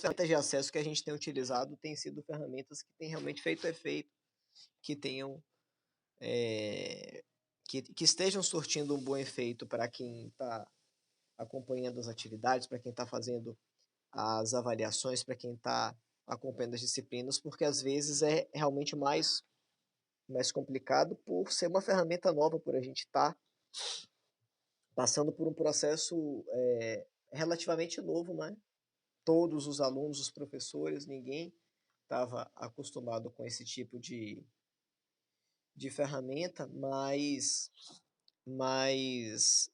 ferramentas de acesso que a gente tem utilizado têm sido ferramentas que têm realmente feito efeito, que tenham que estejam surtindo um bom efeito para quem está acompanhando as atividades, para quem está fazendo as avaliações, para quem está acompanhando as disciplinas, porque às vezes é realmente mais complicado por ser uma ferramenta nova, por a gente estar passando por um processo relativamente novo, né? Todos os alunos, os professores, ninguém estava acostumado com esse tipo de ferramenta, mas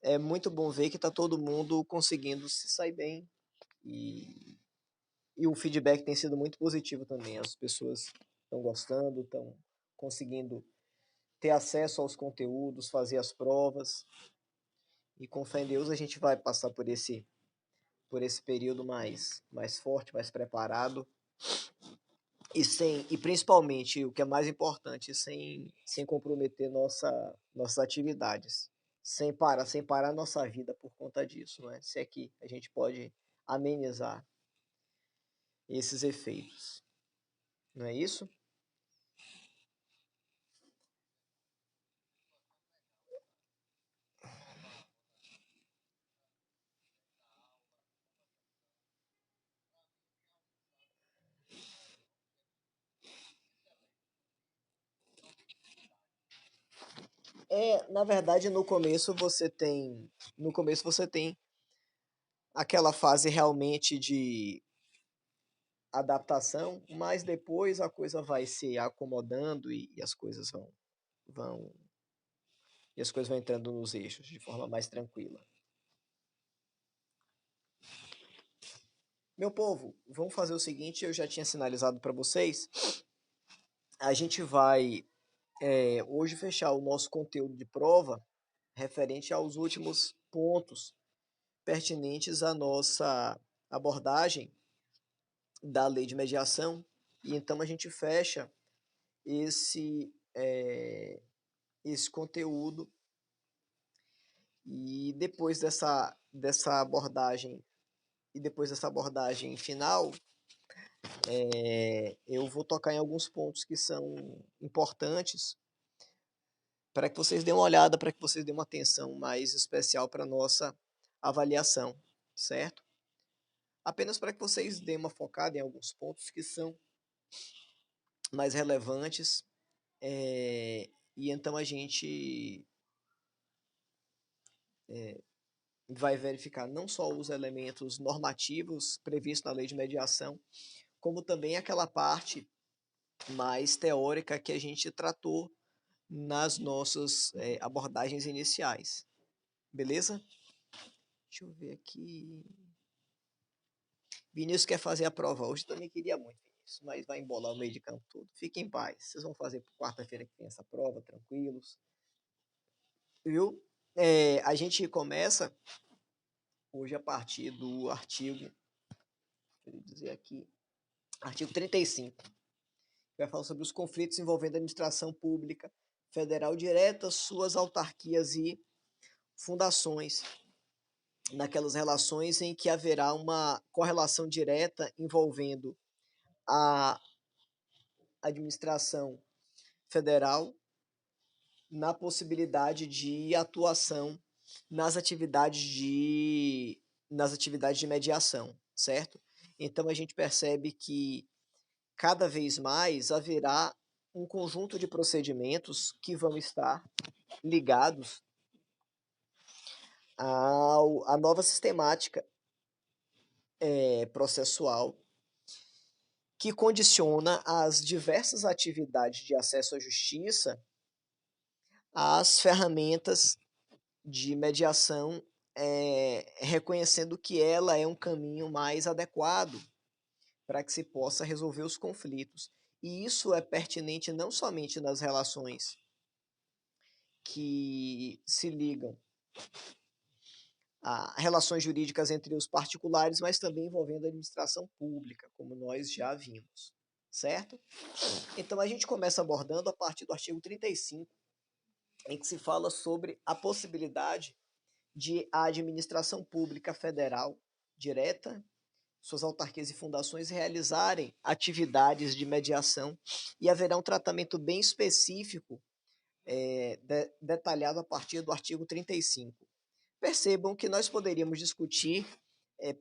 é muito bom ver que está todo mundo conseguindo se sair bem e o feedback tem sido muito positivo também. As pessoas estão gostando, estão conseguindo ter acesso aos conteúdos, fazer as provas. E com fé em Deus a gente vai passar por esse período mais forte, mais preparado e principalmente o que é mais importante, sem comprometer nossas atividades, sem parar nossa vida por conta disso, né? Se é que a gente pode amenizar esses efeitos, não é isso? Na verdade, no começo você tem aquela fase realmente de adaptação, mas depois a coisa vai se acomodando e as coisas vão e as coisas vão entrando nos eixos de forma mais tranquila. Meu povo, vamos fazer o seguinte, eu já tinha sinalizado para vocês, a gente vai hoje fechar o nosso conteúdo de prova referente aos últimos pontos pertinentes à nossa abordagem da lei de mediação, e então a gente fecha esse conteúdo e depois dessa abordagem final, eu vou tocar em alguns pontos que são importantes para que vocês dêem uma olhada, para que vocês dêem uma atenção mais especial para a nossa avaliação, certo? Apenas para que vocês deem uma focada em alguns pontos que são mais relevantes, e então a gente vai verificar não só os elementos normativos previstos na lei de mediação, como também aquela parte mais teórica que a gente tratou nas nossas abordagens iniciais. Beleza? Deixa eu ver aqui. Vinícius quer fazer a prova hoje, também queria muito, Vinícius, mas vai embolar o meio de campo todo. Fiquem em paz. Vocês vão fazer por quarta-feira que tem essa prova, tranquilos. Viu? A gente começa hoje a partir do artigo, deixa eu dizer aqui, artigo 35, que vai falar sobre os conflitos envolvendo a administração pública federal direta, suas autarquias e fundações, naquelas relações em que haverá uma correlação direta envolvendo a administração federal na possibilidade de atuação nas atividades de mediação, certo? Então a gente percebe que cada vez mais haverá um conjunto de procedimentos que vão estar ligados à nova sistemática processual que condiciona as diversas atividades de acesso à justiça às ferramentas de mediação, reconhecendo que ela é um caminho mais adequado para que se possa resolver os conflitos. E isso é pertinente não somente nas relações que se ligam a relações jurídicas entre os particulares, mas também envolvendo a administração pública, como nós já vimos, certo? Então a gente começa abordando a partir do artigo 35, em que se fala sobre a possibilidade de a administração pública federal direta suas autarquias e fundações realizarem atividades de mediação e haverá um tratamento bem específico, detalhado a partir do artigo 35. Percebam que nós poderíamos discutir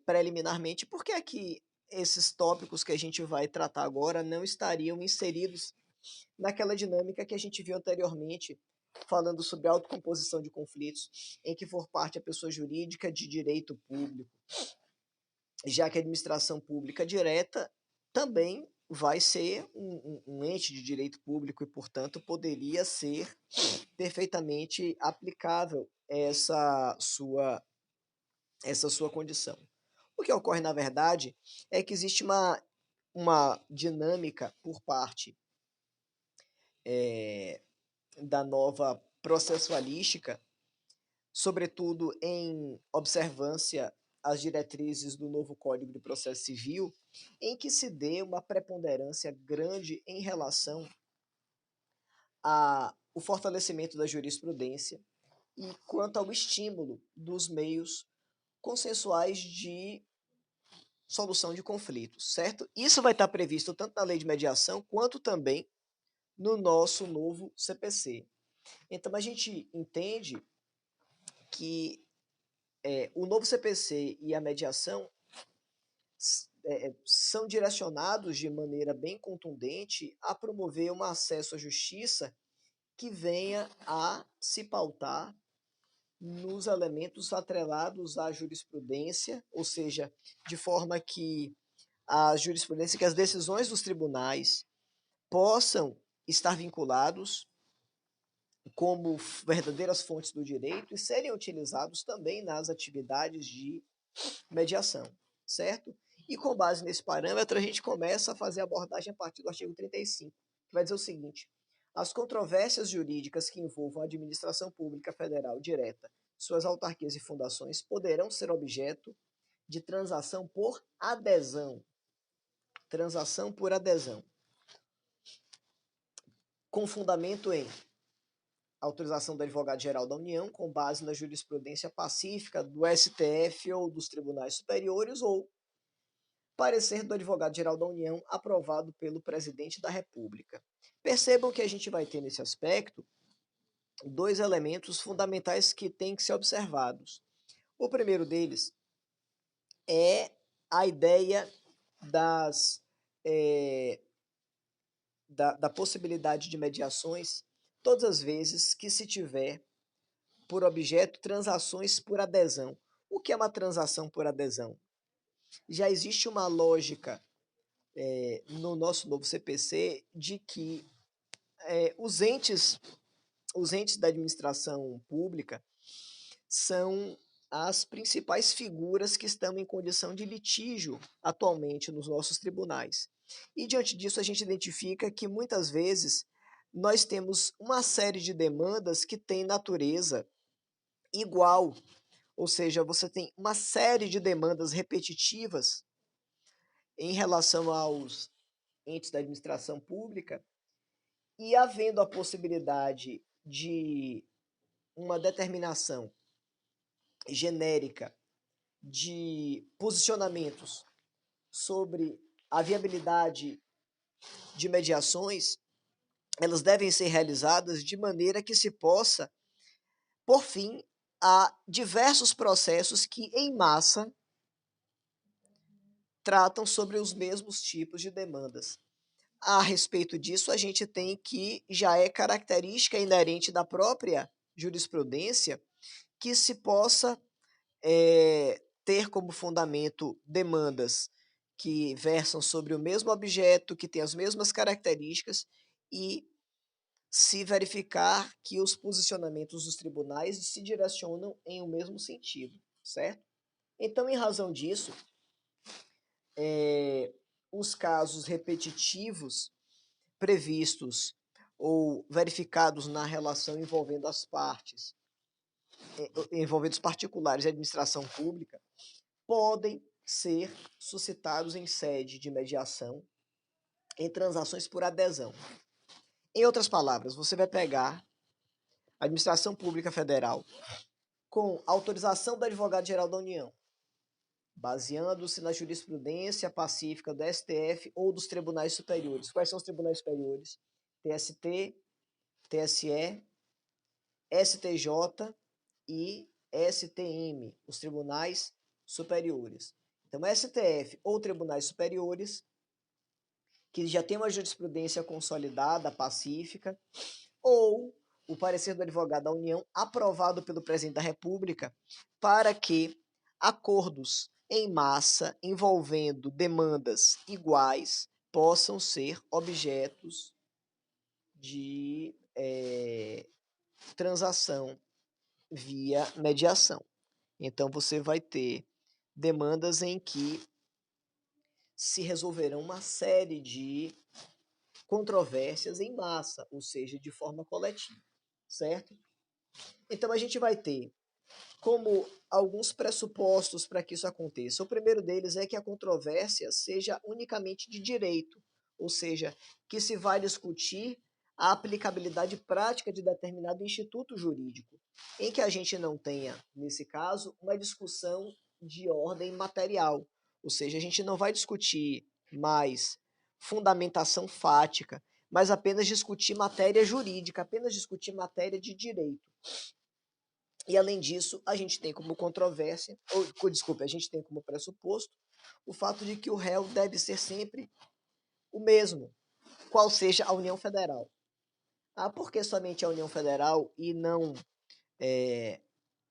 preliminarmente por que é que esses tópicos que a gente vai tratar agora não estariam inseridos naquela dinâmica que a gente viu anteriormente, falando sobre autocomposição de conflitos, em que for parte a pessoa jurídica de direito público, já que a administração pública direta também vai ser um ente de direito público e, portanto, poderia ser perfeitamente aplicável essa sua condição. O que ocorre, na verdade, é que existe uma dinâmica por parte da nova processualística, sobretudo em observância às diretrizes do novo Código de Processo Civil, em que se dê uma preponderância grande em relação ao fortalecimento da jurisprudência e quanto ao estímulo dos meios consensuais de solução de conflitos, certo? Isso vai estar previsto tanto na lei de mediação quanto também no nosso novo CPC. Então a gente entende que o novo CPC e a mediação são direcionados de maneira bem contundente a promover um acesso à justiça que venha a se pautar nos elementos atrelados à jurisprudência, ou seja, de forma que a jurisprudência, que as decisões dos tribunais possam estar vinculados como verdadeiras fontes do direito e serem utilizados também nas atividades de mediação, certo? E com base nesse parâmetro, a gente começa a fazer a abordagem a partir do artigo 35, que vai dizer o seguinte: as controvérsias jurídicas que envolvam a administração pública federal direta, suas autarquias e fundações poderão ser objeto de transação por adesão. Transação por adesão. Com fundamento em autorização do advogado-geral da União, com base na jurisprudência pacífica do STF ou dos tribunais superiores, ou parecer do advogado-geral da União aprovado pelo presidente da República. Percebam que a gente vai ter nesse aspecto dois elementos fundamentais que têm que ser observados. O primeiro deles é a ideia da possibilidade de mediações todas as vezes que se tiver por objeto transações por adesão. O que é uma transação por adesão? Já existe uma lógica no nosso novo CPC de que os entes da administração pública são as principais figuras que estão em condição de litígio atualmente nos nossos tribunais. E diante disso a gente identifica que muitas vezes nós temos uma série de demandas que têm natureza igual, ou seja, você tem uma série de demandas repetitivas em relação aos entes da administração pública, e havendo a possibilidade de uma determinação genérica de posicionamentos sobre a viabilidade de mediações, elas devem ser realizadas de maneira que se possa, por fim, a diversos processos que, em massa, tratam sobre os mesmos tipos de demandas. A respeito disso, a gente tem que já é característica inerente da própria jurisprudência que se possa ter como fundamento demandas que versam sobre o mesmo objeto, que têm as mesmas características, e se verificar que os posicionamentos dos tribunais se direcionam em um mesmo sentido, certo? Então, em razão disso, os casos repetitivos previstos ou verificados na relação envolvendo as partes, envolvendo os particulares e a administração pública, podem ser suscitados em sede de mediação em transações por adesão. Em outras palavras, você vai pegar a administração pública federal com autorização do advogado-geral da União, baseando-se na jurisprudência pacífica do STF ou dos tribunais superiores. Quais são os tribunais superiores? TST, TSE, STJ e STM, os tribunais superiores. Então, STF ou tribunais superiores, que já tem uma jurisprudência consolidada, pacífica, ou o parecer do advogado da União aprovado pelo presidente da República para que acordos em massa envolvendo demandas iguais possam ser objetos de transação via mediação. Então você vai ter demandas em que se resolverão uma série de controvérsias em massa, ou seja, de forma coletiva, certo? Então a gente vai ter como alguns pressupostos para que isso aconteça. O primeiro deles é que a controvérsia seja unicamente de direito, ou seja, que se vai discutir a aplicabilidade prática de determinado instituto jurídico, em que a gente não tenha, nesse caso, uma discussão de ordem material, ou seja, a gente não vai discutir mais fundamentação fática, mas apenas discutir matéria jurídica, apenas discutir matéria de direito. E além disso, a gente tem como controvérsia, a gente tem como pressuposto o fato de que o réu deve ser sempre o mesmo, qual seja a União Federal. Por que somente a União Federal e não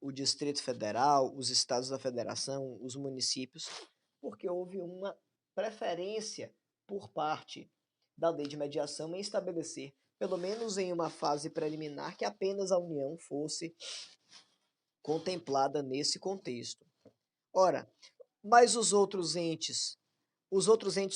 o Distrito Federal, os estados da federação, os municípios? Porque houve uma preferência por parte da lei de mediação em estabelecer, pelo menos em uma fase preliminar, que apenas a União fosse contemplada nesse contexto. Ora, mas os outros entes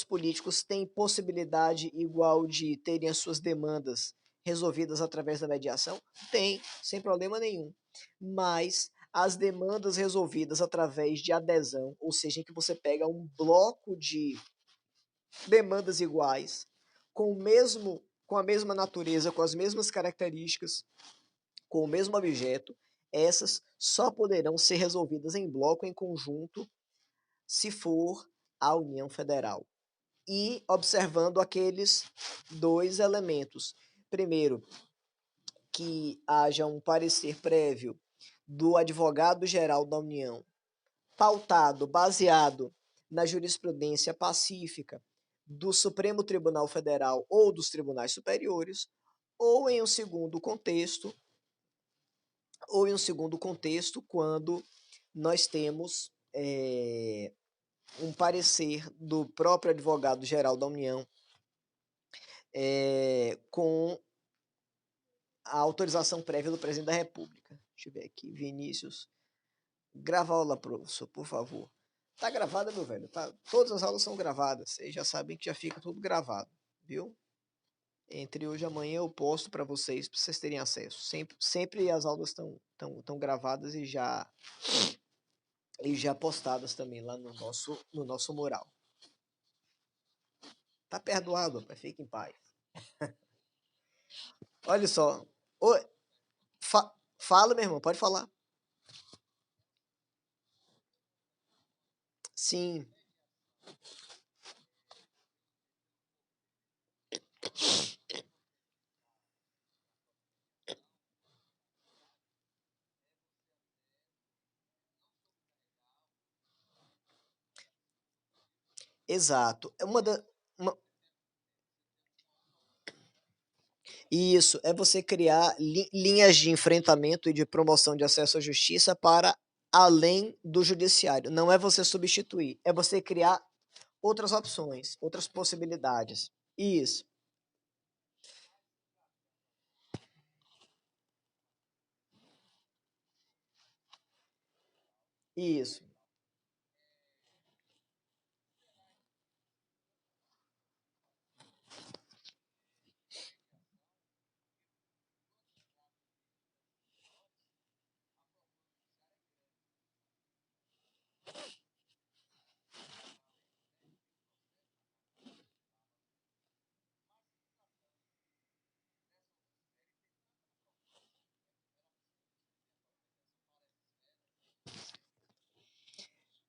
políticos têm possibilidade igual de terem as suas demandas resolvidas através da mediação? Tem, sem problema nenhum. Mas as demandas resolvidas através de adesão, ou seja, em que você pega um bloco de demandas iguais, com a mesma natureza, com as mesmas características, com o mesmo objeto, essas só poderão ser resolvidas em bloco, em conjunto, se for a União Federal. E observando aqueles dois elementos. Primeiro, que haja um parecer prévio do advogado-geral da União, pautado, baseado na jurisprudência pacífica do Supremo Tribunal Federal ou dos tribunais superiores, ou em um segundo contexto, quando nós temos um parecer do próprio advogado-geral da União com a autorização prévia do presidente da República. Deixa eu ver aqui, Vinícius. Grava a aula, professor, por favor. Tá gravada, meu velho? Tá? Todas as aulas são gravadas. Vocês já sabem que já fica tudo gravado, viu? Entre hoje e amanhã eu posto para vocês terem acesso. Sempre as aulas estão gravadas e já postadas também lá no nosso mural. Tá perdoado, rapaz. Fique em paz. Olha só. Oi, fala, meu irmão, pode falar. Sim, exato. Isso, é você criar linhas de enfrentamento e de promoção de acesso à justiça para além do judiciário. Não é você substituir, é você criar outras opções, outras possibilidades. Isso, isso.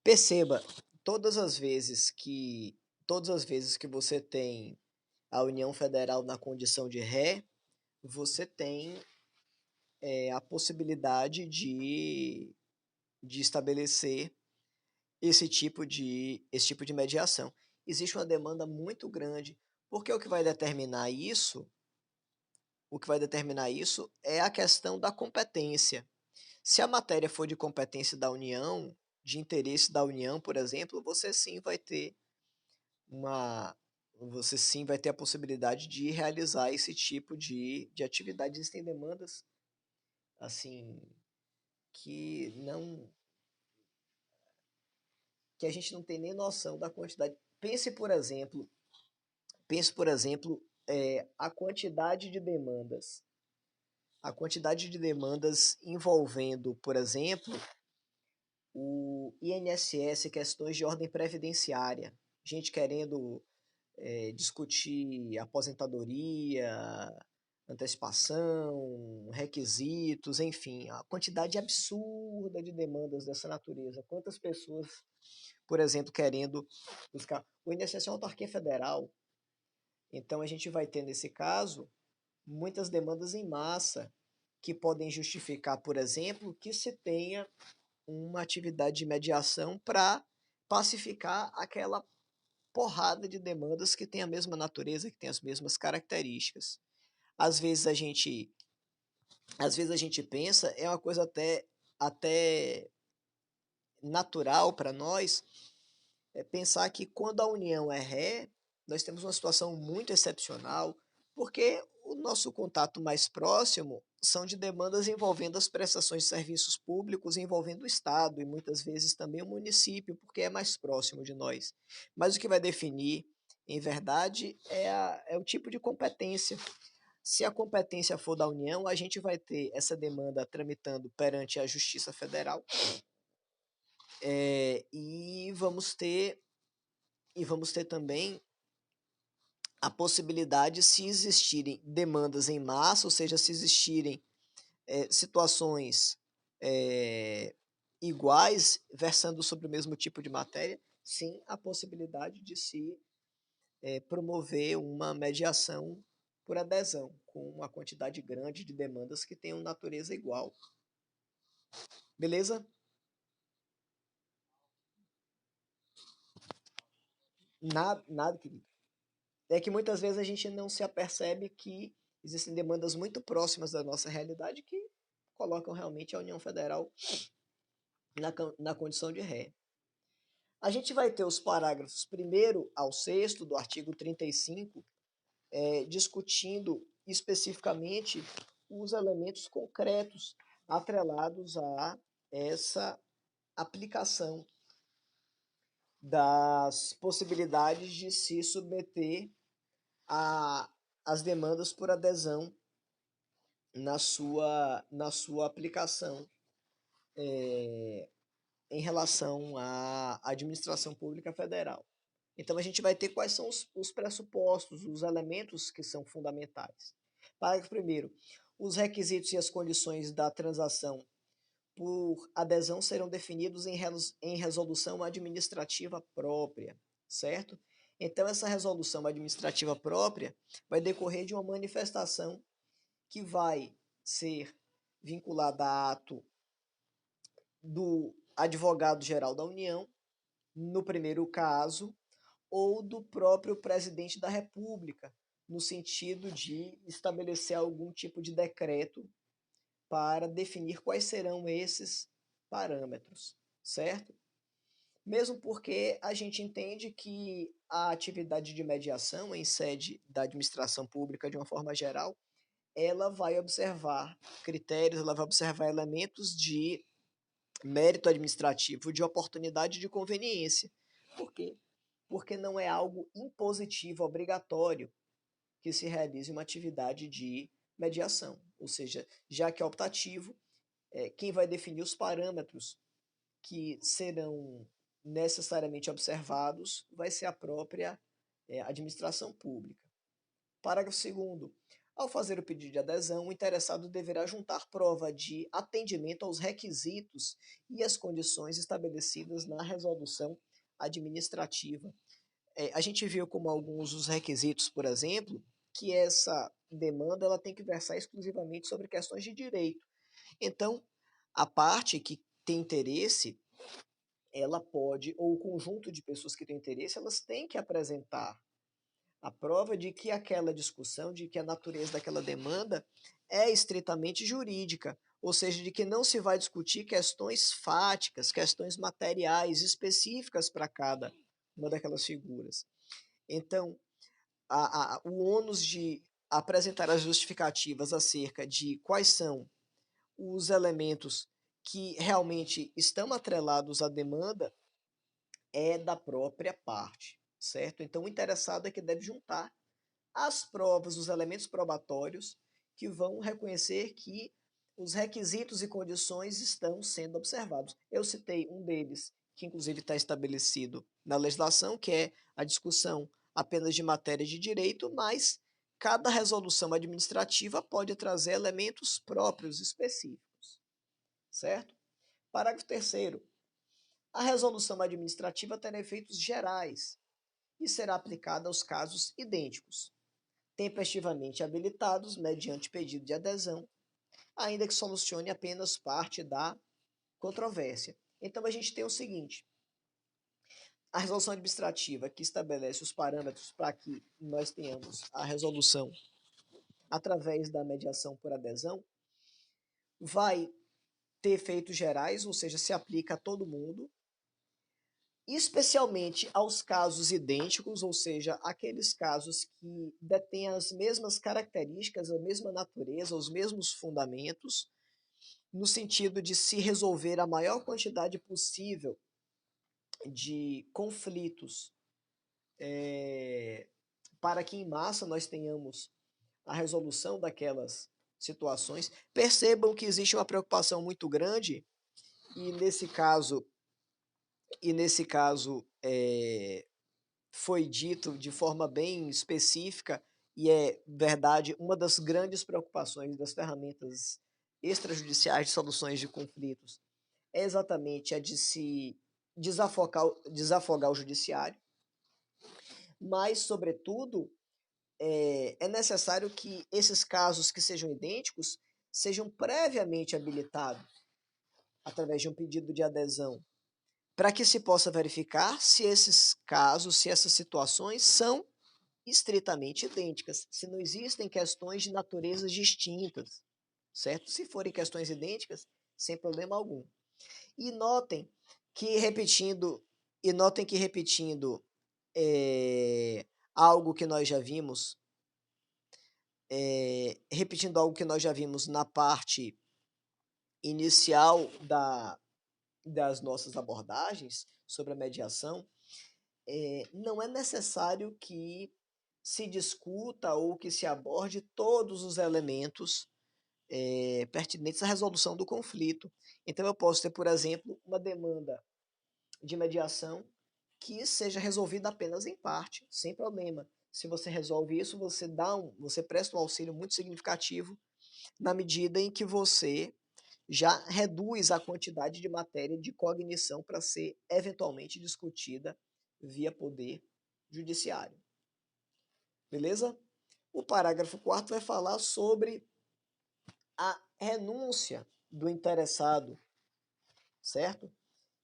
Perceba, todas as vezes que todas as vezes que você tem a União Federal na condição de ré, você tem a possibilidade de estabelecer esse tipo de mediação. Existe uma demanda muito grande, porque o que vai determinar isso é a questão da competência. Se a matéria for de competência da União, de interesse da União, por exemplo, uma, você sim vai ter a possibilidade de realizar esse tipo de atividade. Existem demandas assim que não que a gente não tem nem noção da quantidade. Pense por exemplo, a quantidade de demandas envolvendo, por exemplo, o INSS, questões de ordem previdenciária, gente querendo discutir aposentadoria, antecipação, requisitos, enfim, a quantidade absurda de demandas dessa natureza. Quantas pessoas, por exemplo, querendo buscar. O INSS é uma autarquia federal, então a gente vai ter, nesse caso, muitas demandas em massa que podem justificar, por exemplo, que se tenha uma atividade de mediação para pacificar aquela porrada de demandas que tem a mesma natureza, que tem as mesmas características. Às vezes a gente, às vezes a gente pensa, é uma coisa até natural para nós, pensar que quando a união é ré, nós temos uma situação muito excepcional, porque o nosso contato mais próximo são de demandas envolvendo as prestações de serviços públicos, envolvendo o Estado e muitas vezes também o município, porque é mais próximo de nós. Mas o que vai definir, em verdade, é o tipo de competência. Se a competência for da União, a gente vai ter essa demanda tramitando perante a Justiça Federal, e vamos ter também a possibilidade, se existirem demandas em massa, ou seja, se existirem situações iguais, versando sobre o mesmo tipo de matéria, sim, a possibilidade de se promover uma mediação por adesão, com uma quantidade grande de demandas que tenham natureza igual. Beleza? Nada, nada, querido. É que muitas vezes a gente não se apercebe que existem demandas muito próximas da nossa realidade que colocam realmente a União Federal na condição de ré. A gente vai ter os parágrafos 1º ao 6º do artigo 35, discutindo especificamente os elementos concretos atrelados a essa aplicação das possibilidades de se submeter às demandas por adesão na sua aplicação em relação à administração pública federal. Então, a gente vai ter quais são os pressupostos, os elementos que são fundamentais. Parágrafo 1º. Os requisitos e as condições da transação por adesão serão definidos em resolução administrativa própria, certo? Então, essa resolução administrativa própria vai decorrer de uma manifestação que vai ser vinculada a ato do advogado-geral da União, no primeiro caso, ou do próprio presidente da República, no sentido de estabelecer algum tipo de decreto para definir quais serão esses parâmetros, certo? Mesmo porque a gente entende que a atividade de mediação em sede da administração pública, de uma forma geral, ela vai observar critérios, ela vai observar elementos de mérito administrativo, de oportunidade de conveniência. Por quê? Porque não é algo impositivo, obrigatório, que se realize uma atividade de mediação. Ou seja, já que é optativo, quem vai definir os parâmetros que serão necessariamente observados vai ser a própria administração pública. Parágrafo 2º. Ao fazer o pedido de adesão, o interessado deverá juntar prova de atendimento aos requisitos e às condições estabelecidas na resolução administrativa. A gente viu como alguns dos requisitos, por exemplo, que essa demanda ela tem que versar exclusivamente sobre questões de direito. Então, a parte que tem interesse, ela pode, ou o conjunto de pessoas que têm interesse, elas têm que apresentar a prova de que aquela discussão, de que a natureza daquela demanda é estritamente jurídica, ou seja, de que não se vai discutir questões fáticas, questões materiais específicas para cada uma daquelas figuras. Então, o ônus de apresentar as justificativas acerca de quais são os elementos que realmente estão atrelados à demanda é da própria parte, certo? Então, o interessado é que deve juntar as provas, os elementos probatórios que vão reconhecer que os requisitos e condições estão sendo observados. Eu citei um deles, que inclusive está estabelecido na legislação, que é a discussão apenas de matéria de direito, mas cada resolução administrativa pode trazer elementos próprios específicos, certo? Parágrafo 3º. A resolução administrativa terá efeitos gerais e será aplicada aos casos idênticos, tempestivamente habilitados mediante pedido de adesão, ainda que solucione apenas parte da controvérsia. Então a gente tem o seguinte: a resolução administrativa que estabelece os parâmetros para que nós tenhamos a resolução através da mediação por adesão vai ter efeitos gerais, ou seja, se aplica a todo mundo, especialmente aos casos idênticos, ou seja, aqueles casos que detêm as mesmas características, a mesma natureza, os mesmos fundamentos, no sentido de se resolver a maior quantidade possível de conflitos, para que em massa nós tenhamos a resolução daquelas situações. Percebam que existe uma preocupação muito grande e nesse caso foi dito de forma bem específica e é verdade uma das grandes preocupações das ferramentas extrajudiciais de soluções de conflitos é exatamente a de se desafogar o judiciário, mas, sobretudo, é necessário que esses casos que sejam idênticos sejam previamente habilitados através de um pedido de adesão, para que se possa verificar se esses casos, se essas situações são estritamente idênticas, se não existem questões de naturezas distintas, certo? Se forem questões idênticas, sem problema algum. E notem que repetindo, algo que nós já vimos, repetindo algo que nós já vimos na parte inicial das nossas abordagens sobre a mediação, não é necessário que se discuta ou que se aborde todos os elementos pertinentes à resolução do conflito. Então, eu posso ter, por exemplo, uma demanda de mediação que seja resolvida apenas em parte, sem problema. Se você resolve isso, você presta um auxílio muito significativo na medida em que você já reduz a quantidade de matéria de cognição para ser eventualmente discutida via poder judiciário. Beleza? O parágrafo 4º vai falar sobre a renúncia do interessado, certo?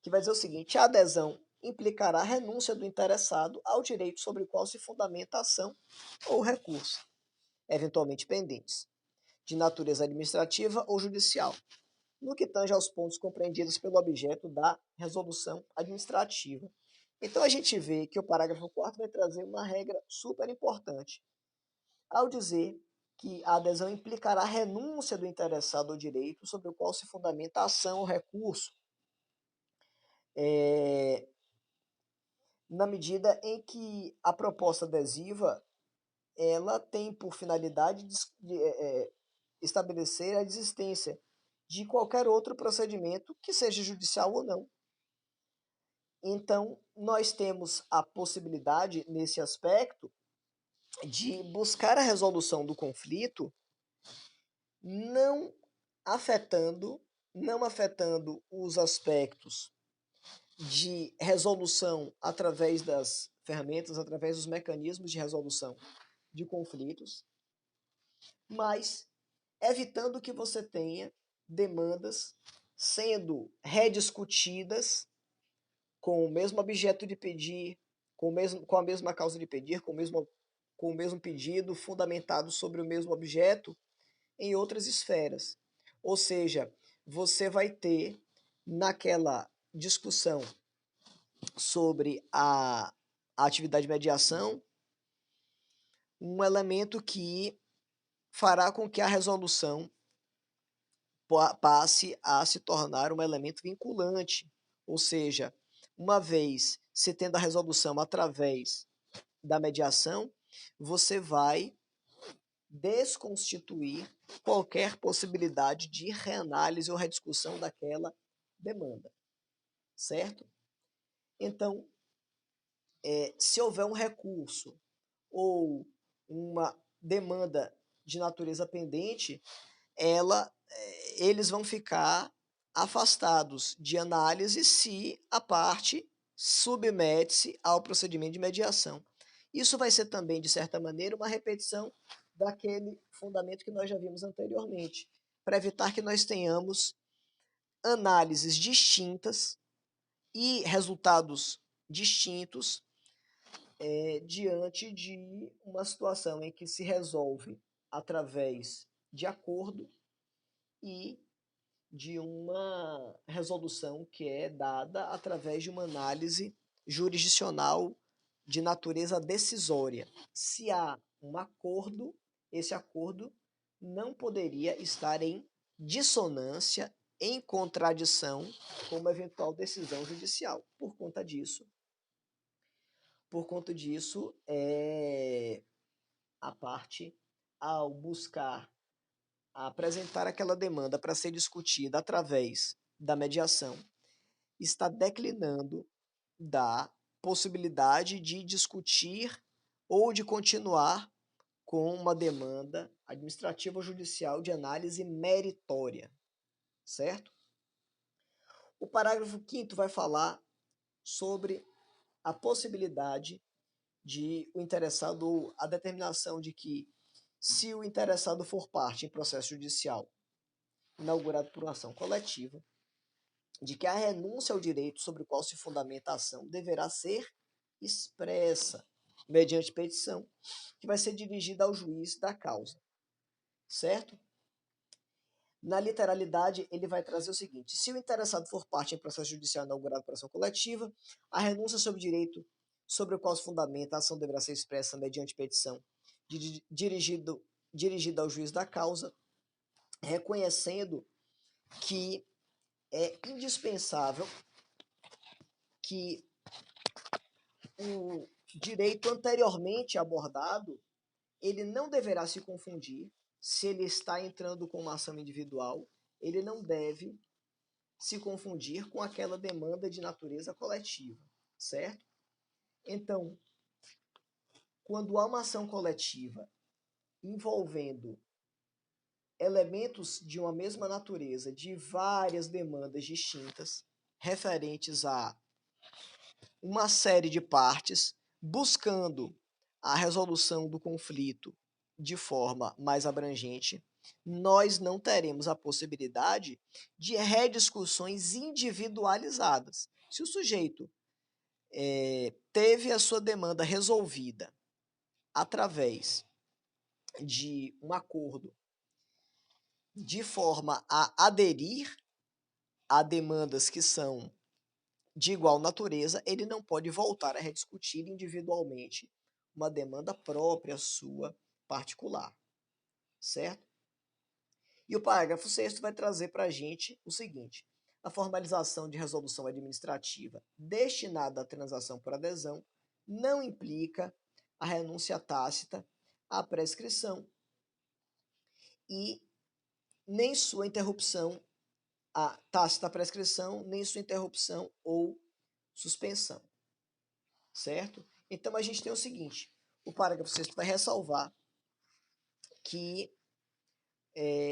Que vai dizer o seguinte: a adesão implicará a renúncia do interessado ao direito sobre o qual se fundamenta a ação ou recurso, eventualmente pendentes, de natureza administrativa ou judicial, no que tange aos pontos compreendidos pelo objeto da resolução administrativa. Então a gente vê que o parágrafo 4º vai trazer uma regra super importante, ao dizer que a adesão implicará a renúncia do interessado ao direito sobre o qual se fundamenta a ação ou recurso, na medida em que a proposta adesiva ela tem por finalidade estabelecer a existência de qualquer outro procedimento, que seja judicial ou não. Então, nós temos a possibilidade, nesse aspecto, de buscar a resolução do conflito, não afetando, não afetando os aspectos de resolução através das ferramentas, através dos mecanismos de resolução de conflitos, mas evitando que você tenha demandas sendo rediscutidas com o mesmo objeto de pedir, com a mesma causa de pedir, com o mesmo pedido, fundamentado sobre o mesmo objeto em outras esferas. Ou seja, você vai ter naquela discussão sobre a atividade de mediação um elemento que fará com que a resolução passe a se tornar um elemento vinculante. Ou seja, uma vez se tendo a resolução através da mediação, você vai desconstituir qualquer possibilidade de reanálise ou rediscussão daquela demanda, certo? Então, se houver um recurso ou uma demanda de natureza pendente, eles vão ficar afastados de análise se a parte submete-se ao procedimento de mediação. Isso vai ser também, de certa maneira, uma repetição daquele fundamento que nós já vimos anteriormente, para evitar que nós tenhamos análises distintas e resultados distintos diante de uma situação em que se resolve através de acordo e de uma resolução que é dada através de uma análise jurisdicional de natureza decisória. Se há um acordo, esse acordo não poderia estar em dissonância, em contradição com uma eventual decisão judicial. Por conta disso, a parte, ao buscar apresentar aquela demanda para ser discutida através da mediação, está declinando da possibilidade de discutir ou de continuar com uma demanda administrativa ou judicial de análise meritória, certo? O parágrafo 5º vai falar sobre a possibilidade de o interessado, ou a determinação de que, se o interessado for parte em processo judicial inaugurado por uma ação coletiva, de que a renúncia ao direito sobre o qual se fundamenta a ação deverá ser expressa mediante petição, que vai ser dirigida ao juiz da causa, certo? Na literalidade, ele vai trazer o seguinte: se o interessado for parte em processo judicial inaugurado por ação coletiva, a renúncia sobre o direito sobre o qual se fundamenta a ação deverá ser expressa mediante petição dirigida ao juiz da causa, reconhecendo que é indispensável que o direito anteriormente abordado ele não deverá se confundir. Se ele está entrando com uma ação individual, ele não deve se confundir com aquela demanda de natureza coletiva, certo? Então, quando há uma ação coletiva envolvendo elementos de uma mesma natureza, de várias demandas distintas, referentes a uma série de partes, buscando a resolução do conflito de forma mais abrangente, nós não teremos a possibilidade de rediscussões individualizadas. Se o sujeito teve a sua demanda resolvida através de um acordo de forma a aderir a demandas que são de igual natureza, ele não pode voltar a rediscutir individualmente uma demanda própria sua particular, certo? E o parágrafo 6º vai trazer para a gente o seguinte: a formalização de resolução administrativa destinada à transação por adesão não implica a renúncia tácita à prescrição e nem sua interrupção, a tácita prescrição, nem sua interrupção ou suspensão, certo? Então a gente tem o seguinte: o parágrafo 6º vai ressalvar que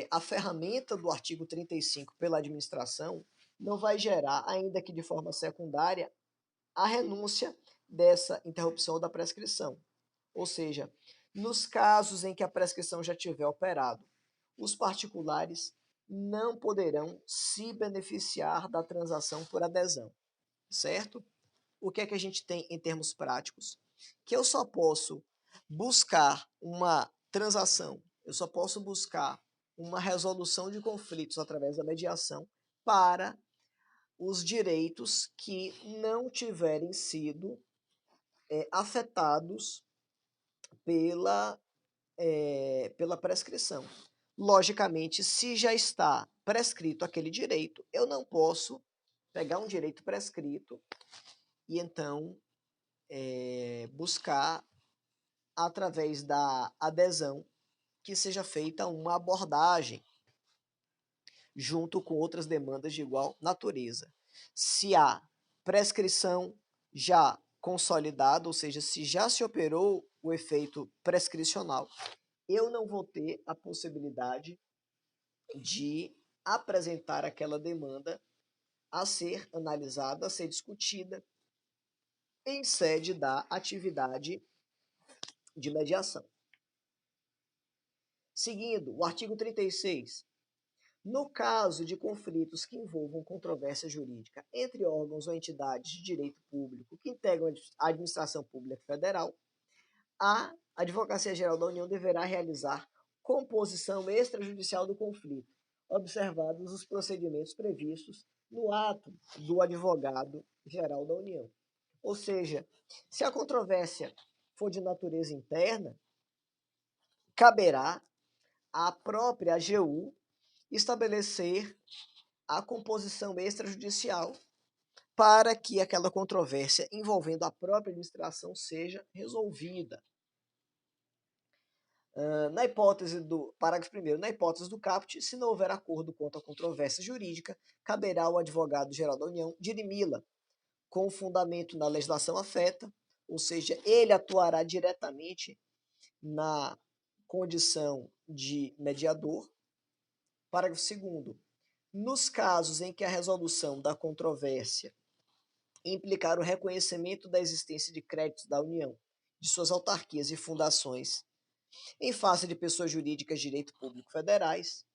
a ferramenta do artigo 35 pela administração não vai gerar, ainda que de forma secundária, a renúncia dessa interrupção ou da prescrição. Ou seja, nos casos em que a prescrição já tiver operado, os particulares não poderão se beneficiar da transação por adesão, certo? O que é que a gente tem em termos práticos? Que eu só posso buscar uma transação, eu só posso buscar uma resolução de conflitos através da mediação para os direitos que não tiverem sido afetados pela prescrição. Logicamente, se já está prescrito aquele direito, eu não posso pegar um direito prescrito e então buscar, através da adesão, que seja feita uma abordagem junto com outras demandas de igual natureza. Se há prescrição já consolidada, ou seja, se já se operou o efeito prescricional, eu não vou ter a possibilidade de apresentar aquela demanda a ser analisada, a ser discutida em sede da atividade de mediação. Seguindo, o artigo 36. No caso de conflitos que envolvam controvérsia jurídica entre órgãos ou entidades de direito público que integram a administração pública federal, a Advocacia Geral da União deverá realizar composição extrajudicial do conflito, observados os procedimentos previstos no ato do Advogado Geral da União. Ou seja, se a controvérsia for de natureza interna, caberá à própria AGU estabelecer a composição extrajudicial para que aquela controvérsia envolvendo a própria administração seja resolvida. Na hipótese do parágrafo 1º, na hipótese do caput, se não houver acordo quanto à controvérsia jurídica, caberá ao advogado-geral da União dirimi-la com fundamento na legislação afeta, ou seja, ele atuará diretamente na condição de mediador. Parágrafo 2º. Nos casos em que a resolução da controvérsia implicar o reconhecimento da existência de créditos da União, de suas autarquias e fundações, em face de pessoas jurídicas de direito público federais,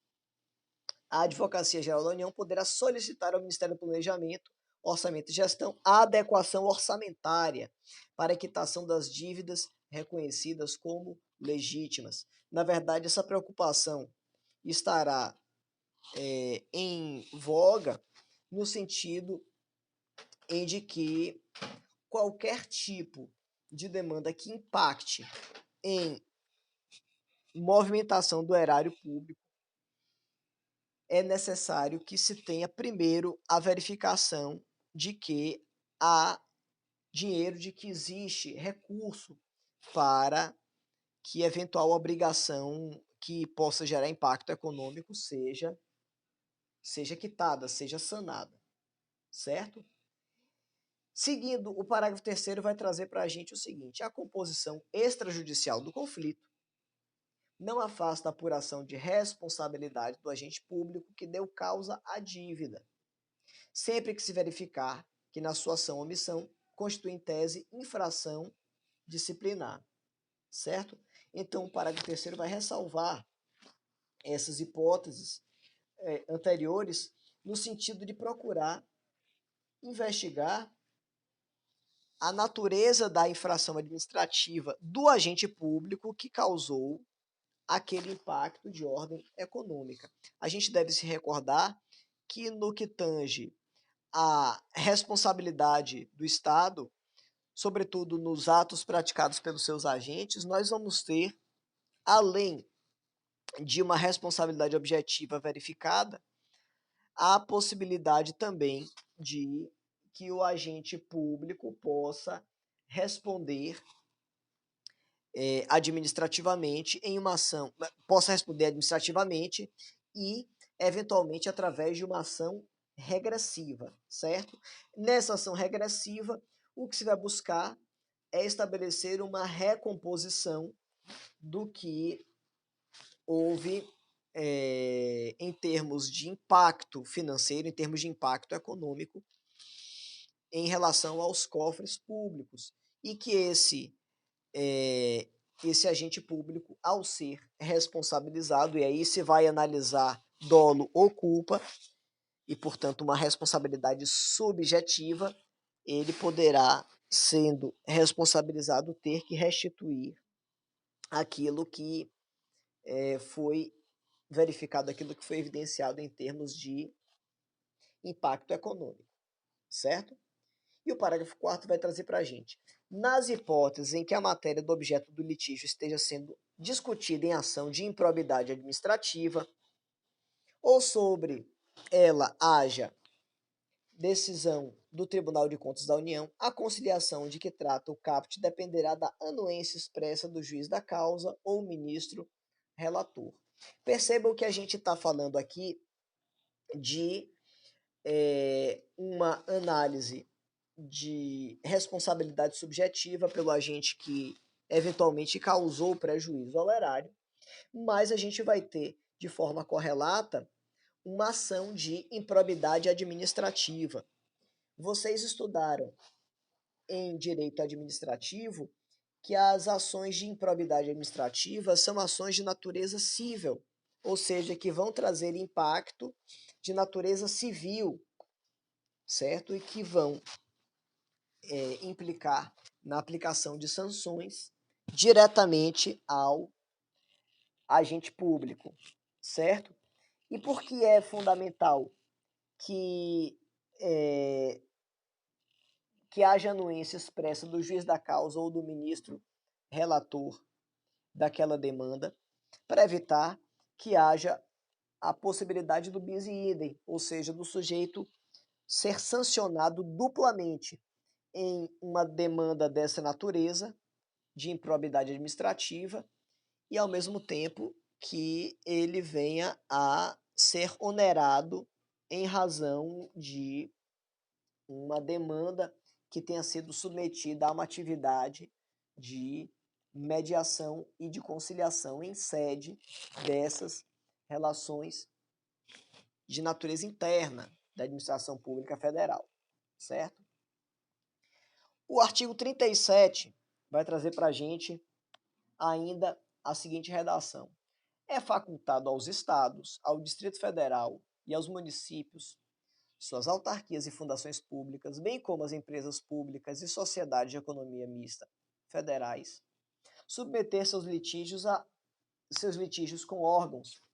a Advocacia Geral da União poderá solicitar ao Ministério do Planejamento, Orçamento e Gestão a adequação orçamentária para a quitação das dívidas reconhecidas como legítimas. Na verdade, essa preocupação estará em voga no sentido de que qualquer tipo de demanda que impacte em movimentação do erário público, é necessário que se tenha primeiro a verificação de que há dinheiro, de que existe recurso para que eventual obrigação que possa gerar impacto econômico seja quitada, seja sanada, certo? Seguindo, o parágrafo 3º vai trazer para a gente o seguinte: a composição extrajudicial do conflito não afasta a apuração de responsabilidade do agente público que deu causa à dívida, sempre que se verificar que na sua ação ou omissão constitui em tese infração disciplinar, certo? Então, o parágrafo 3º vai ressalvar essas hipóteses anteriores no sentido de procurar investigar a natureza da infração administrativa do agente público que causou aquele impacto de ordem econômica. A gente deve se recordar que no que tange a responsabilidade do Estado, sobretudo nos atos praticados pelos seus agentes, nós vamos ter, além de uma responsabilidade objetiva verificada, a possibilidade também de que o agente público possa responder administrativamente em uma ação, possa responder administrativamente e, eventualmente, através de uma ação regressiva, certo? Nessa ação regressiva, o que se vai buscar é estabelecer uma recomposição do que houve em termos de impacto financeiro, em termos de impacto econômico, em relação aos cofres públicos, e que esse agente público, ao ser responsabilizado, e aí se vai analisar dolo ou culpa, e portanto uma responsabilidade subjetiva, ele poderá, sendo responsabilizado, ter que restituir aquilo que foi verificado, aquilo que foi evidenciado em termos de impacto econômico, certo? E o parágrafo 4º vai trazer para a gente: nas hipóteses em que a matéria do objeto do litígio esteja sendo discutida em ação de improbidade administrativa, ou sobre ela haja decisão do Tribunal de Contas da União, a conciliação de que trata o caput dependerá da anuência expressa do juiz da causa ou ministro relator. Percebam que a gente está falando aqui de uma análise de responsabilidade subjetiva pelo agente que eventualmente causou prejuízo ao erário, mas a gente vai ter, de forma correlata, uma ação de improbidade administrativa. Vocês estudaram em direito administrativo que as ações de improbidade administrativa são ações de natureza cível, ou seja, que vão trazer impacto de natureza civil, certo? E que vão implicar na aplicação de sanções diretamente ao agente público, certo? E por que é fundamental que haja anuência expressa do juiz da causa ou do ministro relator daquela demanda, para evitar que haja a possibilidade do bis in idem, ou seja, do sujeito ser sancionado duplamente em uma demanda dessa natureza, de improbidade administrativa, e ao mesmo tempo que ele venha a ser onerado em razão de uma demanda que tenha sido submetida a uma atividade de mediação e de conciliação em sede dessas relações de natureza interna da administração pública federal, certo? O artigo 37 vai trazer para a gente ainda a seguinte redação: é facultado aos estados, ao Distrito Federal e aos municípios, suas autarquias e fundações públicas, bem como as empresas públicas e sociedades de economia mista federais, submeter seus litígios com órgãos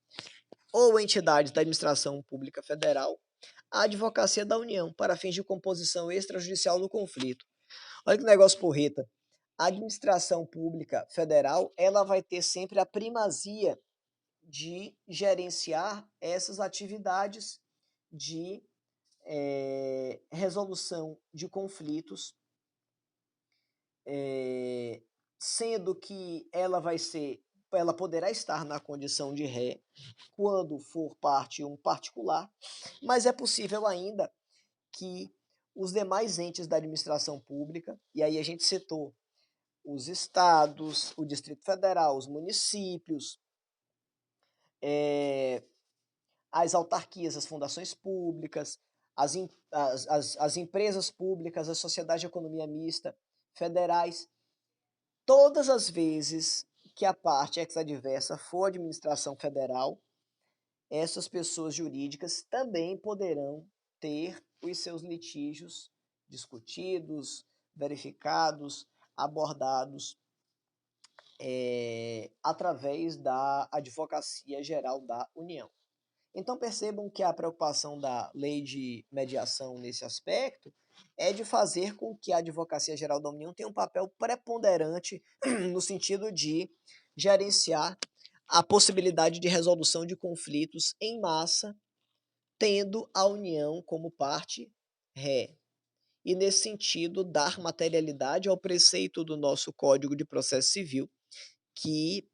ou entidades da administração pública federal à Advocacia da União para fins de composição extrajudicial do conflito. Olha que negócio porreta. A administração pública federal, ela vai ter sempre a primazia de gerenciar essas atividades de resolução de conflitos, sendo que ela poderá estar na condição de ré quando for parte um particular, mas é possível ainda que os demais entes da administração pública, e aí a gente citou os estados, o Distrito Federal, os municípios, as autarquias, as fundações públicas, as empresas públicas, a sociedade de economia mista federais, todas as vezes que a parte ex-adversa for a administração federal, essas pessoas jurídicas também poderão ter os seus litígios discutidos, verificados, abordados através da Advocacia Geral da União. Então percebam que a preocupação da lei de mediação nesse aspecto é de fazer com que a Advocacia Geral da União tenha um papel preponderante no sentido de gerenciar a possibilidade de resolução de conflitos em massa, tendo a União como parte ré. E, nesse sentido, dar materialidade ao preceito do nosso Código de Processo Civil, que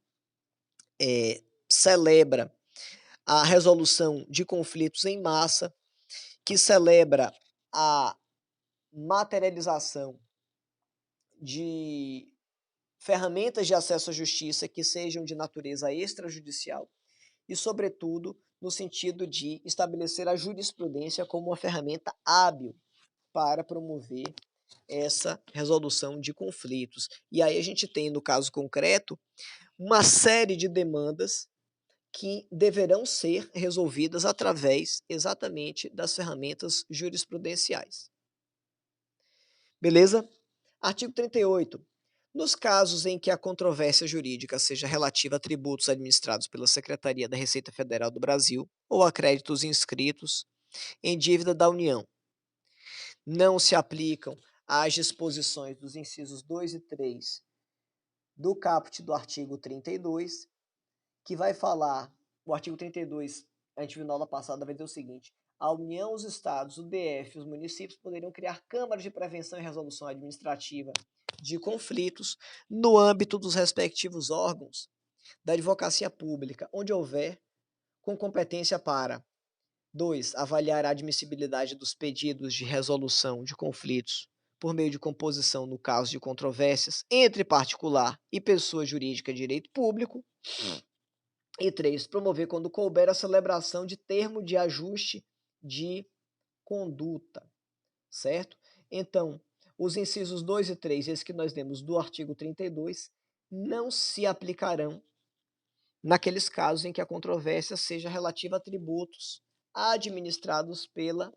celebra a resolução de conflitos em massa, que celebra a materialização de ferramentas de acesso à justiça que sejam de natureza extrajudicial e, sobretudo, no sentido de estabelecer a jurisprudência como uma ferramenta hábil para promover essa resolução de conflitos. E aí a gente tem, no caso concreto, uma série de demandas que deverão ser resolvidas através exatamente das ferramentas jurisprudenciais. Beleza? Artigo 38. Nos casos em que a controvérsia jurídica seja relativa a tributos administrados pela Secretaria da Receita Federal do Brasil ou a créditos inscritos em dívida da União, não se aplicam às disposições dos incisos 2 e 3 do caput do artigo 32, que vai falar, o artigo 32, a gente viu na aula passada, vai dizer o seguinte: a União, os estados, o DF e os municípios poderiam criar câmaras de prevenção e resolução administrativa de conflitos no âmbito dos respectivos órgãos da advocacia pública, onde houver, com competência para 2. Avaliar a admissibilidade dos pedidos de resolução de conflitos por meio de composição no caso de controvérsias entre particular e pessoa jurídica de direito público. E 3. Promover, quando couber, a celebração de termo de ajuste de conduta, certo? Então, os incisos 2 e 3, esses que nós demos do artigo 32, não se aplicarão naqueles casos em que a controvérsia seja relativa a tributos administrados pela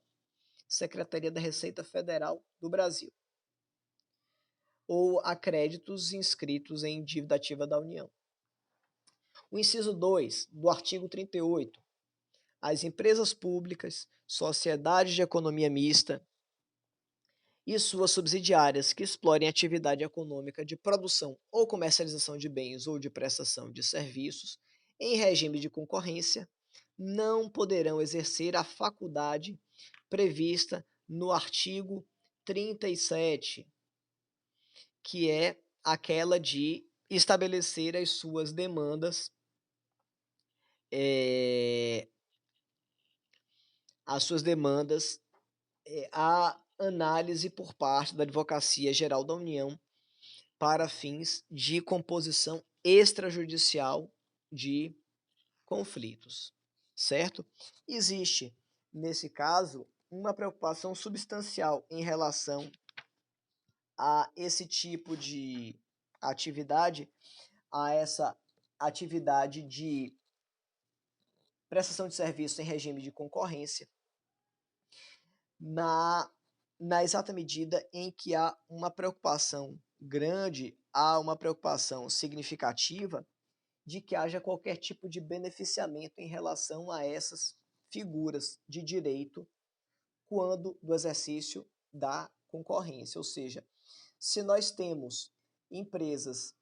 Secretaria da Receita Federal do Brasil ou a créditos inscritos em dívida ativa da União. O inciso 2 do artigo 38. As empresas públicas, sociedades de economia mista e suas subsidiárias que explorem atividade econômica de produção ou comercialização de bens ou de prestação de serviços em regime de concorrência não poderão exercer a faculdade prevista no artigo 37, que é aquela de estabelecer as suas demandas, a análise por parte da Advocacia Geral da União para fins de composição extrajudicial de conflitos, certo? Existe, nesse caso, uma preocupação substancial em relação a esse tipo de atividade, a essa atividade de prestação de serviço em regime de concorrência, na exata medida em que há uma preocupação grande, há uma preocupação significativa de que haja qualquer tipo de beneficiamento em relação a essas figuras de direito quando do exercício da concorrência. Ou seja, se nós temos empresas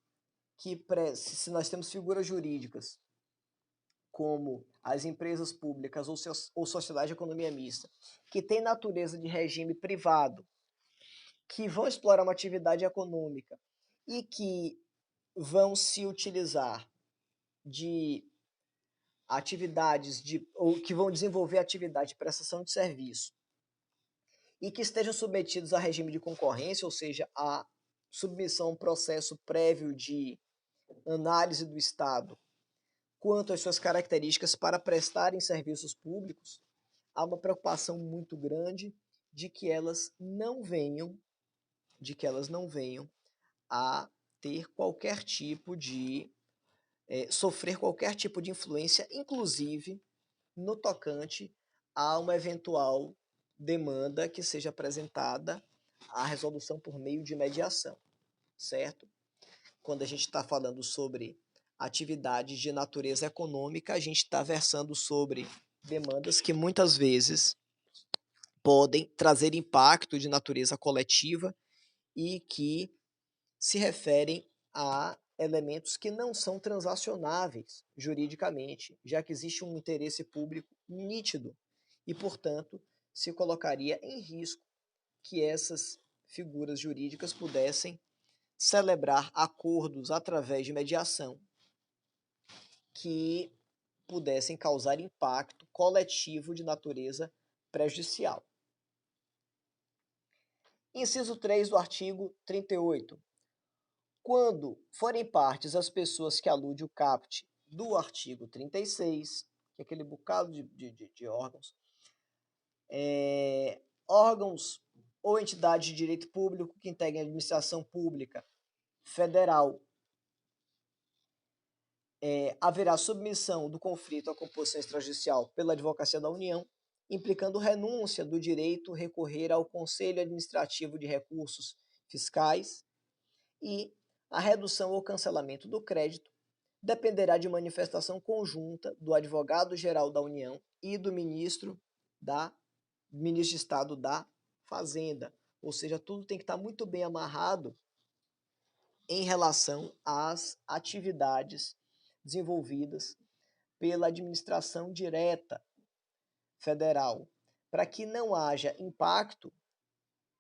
se nós temos figuras jurídicas como as empresas públicas ou sociedade de economia mista, que tem natureza de regime privado, que vão explorar uma atividade econômica e que vão se utilizar de atividades ou que vão desenvolver atividade de prestação de serviço e que estejam submetidos a regime de concorrência, ou seja, a submissão a um processo prévio de análise do Estado quanto às suas características para prestarem serviços públicos, há uma preocupação muito grande de que elas não venham a ter qualquer tipo de sofrer qualquer tipo de influência, inclusive no tocante a uma eventual demanda que seja apresentada à resolução por meio de mediação, certo? Quando a gente está falando sobre atividades de natureza econômica, a gente está versando sobre demandas que muitas vezes podem trazer impacto de natureza coletiva e que se referem a elementos que não são transacionáveis juridicamente, já que existe um interesse público nítido e, portanto, se colocaria em risco que essas figuras jurídicas pudessem celebrar acordos através de mediação que pudessem causar impacto coletivo de natureza prejudicial. Inciso 3 do artigo 38. quando forem partes as pessoas que alude o caput do artigo 36, que é aquele bocado de órgãos, órgãos ou entidades de direito público que integrem a administração pública federal, haverá submissão do conflito à composição extrajudicial pela Advocacia da União, implicando renúncia do direito recorrer ao Conselho Administrativo de Recursos Fiscais, e a redução ou cancelamento do crédito dependerá de manifestação conjunta do Advogado-Geral da União e do Ministro de Estado da Fazenda. Ou seja, tudo tem que estar muito bem amarrado em relação às atividades desenvolvidas pela administração direta federal, para que não haja impacto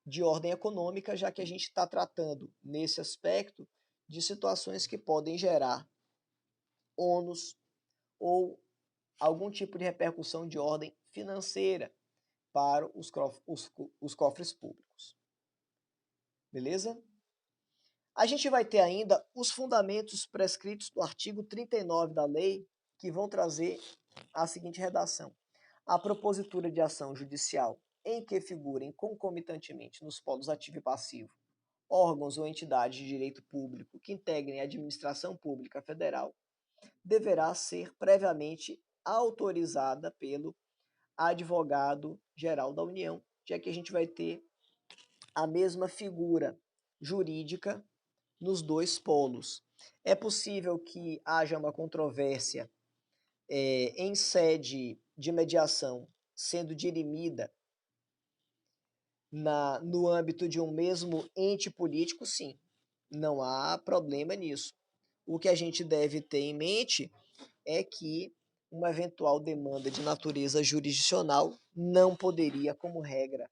de ordem econômica, já que a gente está tratando, nesse aspecto, de situações que podem gerar ônus ou algum tipo de repercussão de ordem financeira para os cofres públicos. Beleza? A gente vai ter ainda os fundamentos prescritos do artigo 39 da lei, que vão trazer a seguinte redação: a propositura de ação judicial em que figurem concomitantemente nos polos ativo e passivo órgãos ou entidades de direito público que integrem a administração pública federal deverá ser previamente autorizada pelo Advogado-Geral da União, já que a gente vai ter a mesma figura jurídica nos dois polos. É possível que haja uma controvérsia em sede de mediação sendo dirimida no âmbito de um mesmo ente político, sim. Não há problema nisso. O que a gente deve ter em mente é que uma eventual demanda de natureza jurisdicional não poderia, como regra,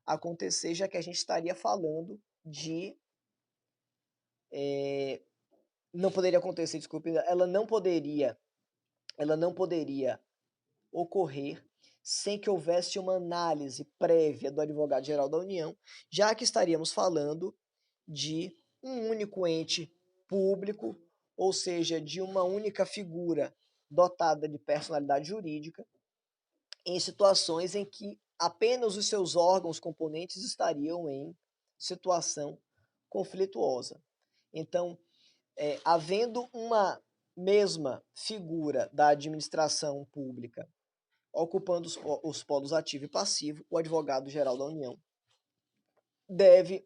acontecer, já que a gente estaria falando de não poderia acontecer, desculpe, ela não poderia ocorrer sem que houvesse uma análise prévia do Advogado-Geral da União, já que estaríamos falando de um único ente público, ou seja, de uma única figura dotada de personalidade jurídica, em situações em que apenas os seus órgãos componentes estariam em situação conflituosa. Então, havendo uma mesma figura da administração pública ocupando os polos ativo e passivo, o Advogado-Geral da União deve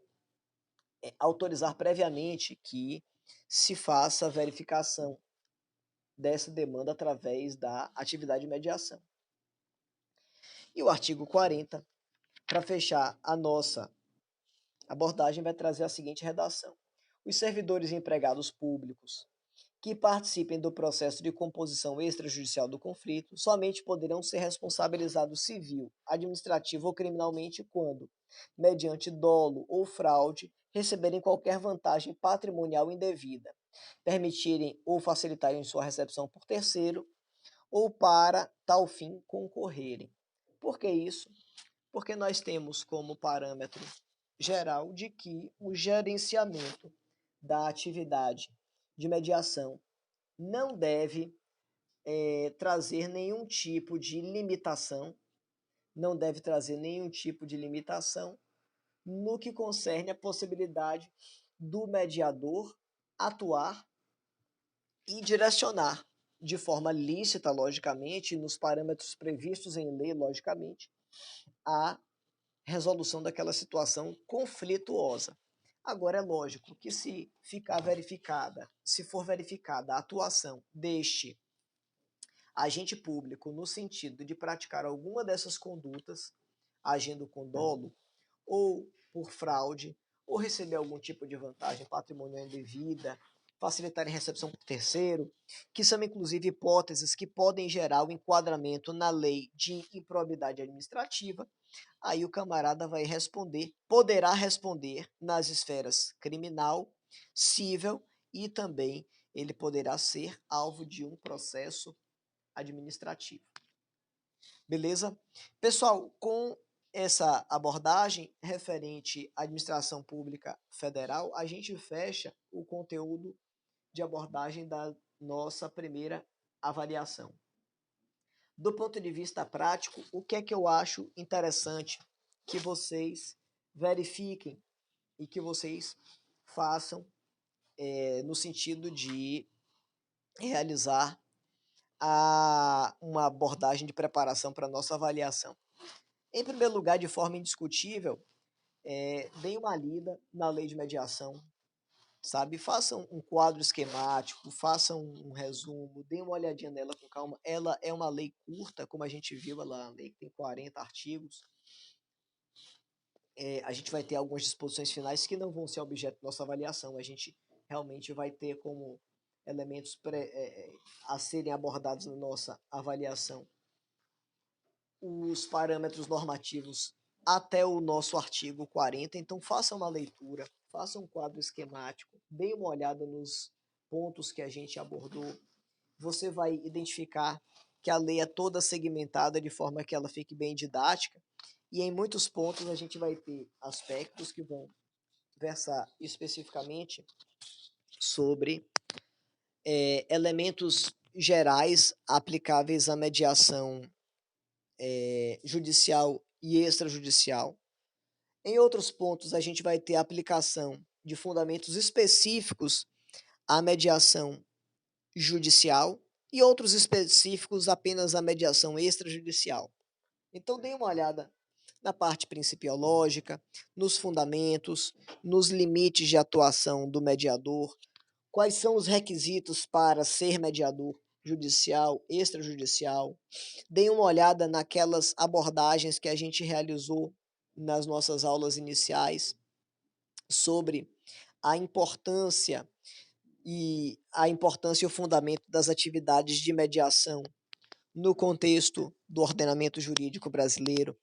autorizar previamente que se faça a verificação dessa demanda através da atividade de mediação. E o artigo 40, para fechar a nossa abordagem, vai trazer a seguinte redação: os servidores e empregados públicos que participem do processo de composição extrajudicial do conflito somente poderão ser responsabilizados civil, administrativo ou criminalmente quando, mediante dolo ou fraude, receberem qualquer vantagem patrimonial indevida, permitirem ou facilitarem sua recepção por terceiro ou para tal fim concorrerem. Por que isso? Porque nós temos como parâmetro geral de que o gerenciamento da atividade de mediação não deve trazer nenhum tipo de limitação, no que concerne a possibilidade do mediador atuar e direcionar de forma lícita, logicamente, nos parâmetros previstos em lei, logicamente, a resolução daquela situação conflituosa. Agora, é lógico que se for verificada a atuação deste agente público no sentido de praticar alguma dessas condutas, agindo com dolo, ou por fraude, ou receber algum tipo de vantagem patrimonial indevida, facilitar a recepção por terceiro, que são inclusive hipóteses que podem gerar o enquadramento na lei de improbidade administrativa, aí o camarada poderá responder nas esferas criminal, civil e também ele poderá ser alvo de um processo administrativo. Beleza? Pessoal, com essa abordagem referente à administração pública federal, a gente fecha o conteúdo de abordagem da nossa primeira avaliação. Do ponto de vista prático, o que é que eu acho interessante que vocês verifiquem e que vocês façam no sentido de realizar uma abordagem de preparação para a nossa avaliação. Em primeiro lugar, de forma indiscutível, deem uma lida na lei de mediação, sabe? Façam um quadro esquemático, façam um resumo, deem uma olhadinha nela com calma. Ela é uma lei curta, como a gente viu, ela é uma lei que tem 40 artigos. A gente vai ter algumas disposições finais que não vão ser objeto da nossa avaliação. A gente realmente vai ter como elementos a serem abordados na nossa avaliação os parâmetros normativos até o nosso artigo 40. Então, façam uma leitura, façam um quadro esquemático, deem uma olhada nos pontos que a gente abordou. Você vai identificar que a lei é toda segmentada de forma que ela fique bem didática. E em muitos pontos a gente vai ter aspectos que vão versar especificamente sobre elementos gerais aplicáveis à mediação judicial e extrajudicial. Em outros pontos, a gente vai ter a aplicação de fundamentos específicos à mediação judicial e outros específicos apenas à mediação extrajudicial. Então, dê uma olhada na parte principiológica, nos fundamentos, nos limites de atuação do mediador, quais são os requisitos para ser mediador judicial, extrajudicial. Deem uma olhada naquelas abordagens que a gente realizou nas nossas aulas iniciais sobre a importância e o fundamento das atividades de mediação no contexto do ordenamento jurídico brasileiro,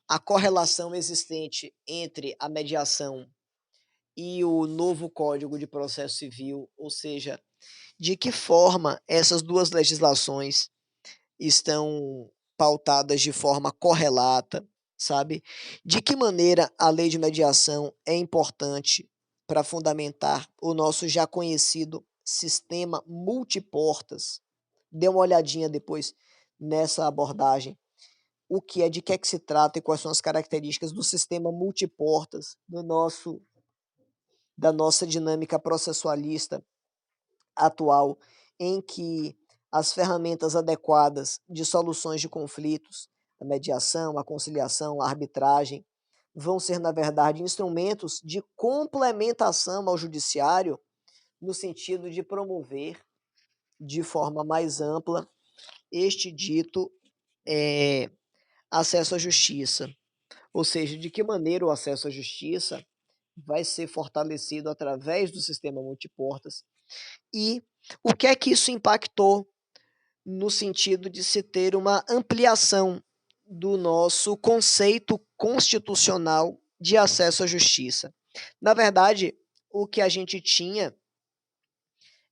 a correlação existente entre a mediação e o novo Código de Processo Civil, ou seja, de que forma essas duas legislações estão pautadas de forma correlata, sabe? De que maneira a lei de mediação é importante para fundamentar o nosso já conhecido sistema multiportas. Dê uma olhadinha depois nessa abordagem. O que é, de que é que se trata e quais são as características do sistema multiportas da nossa dinâmica processualista atual, em que as ferramentas adequadas de soluções de conflitos, a mediação, a conciliação, a arbitragem, vão ser, na verdade, instrumentos de complementação ao judiciário no sentido de promover de forma mais ampla este dito acesso à justiça. Ou seja, de que maneira o acesso à justiça vai ser fortalecido através do sistema multiportas e o que é que isso impactou no sentido de se ter uma ampliação do nosso conceito constitucional de acesso à justiça. Na verdade, o que a gente tinha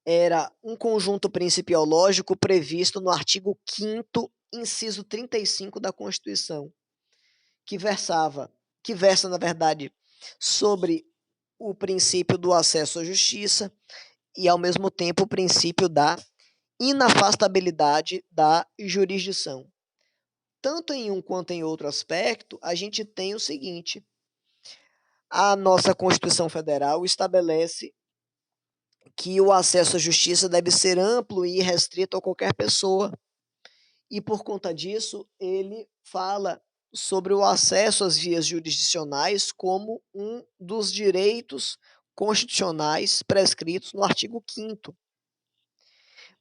era um conjunto principiológico previsto no artigo 5º, inciso 35 da Constituição, que versa, na verdade, sobre o princípio do acesso à justiça e, ao mesmo tempo, o princípio da inafastabilidade da jurisdição. Tanto em um quanto em outro aspecto, a gente tem o seguinte: a nossa Constituição Federal estabelece que o acesso à justiça deve ser amplo e irrestrito a qualquer pessoa. E, por conta disso, ele fala sobre o acesso às vias jurisdicionais como um dos direitos constitucionais prescritos no artigo 5º.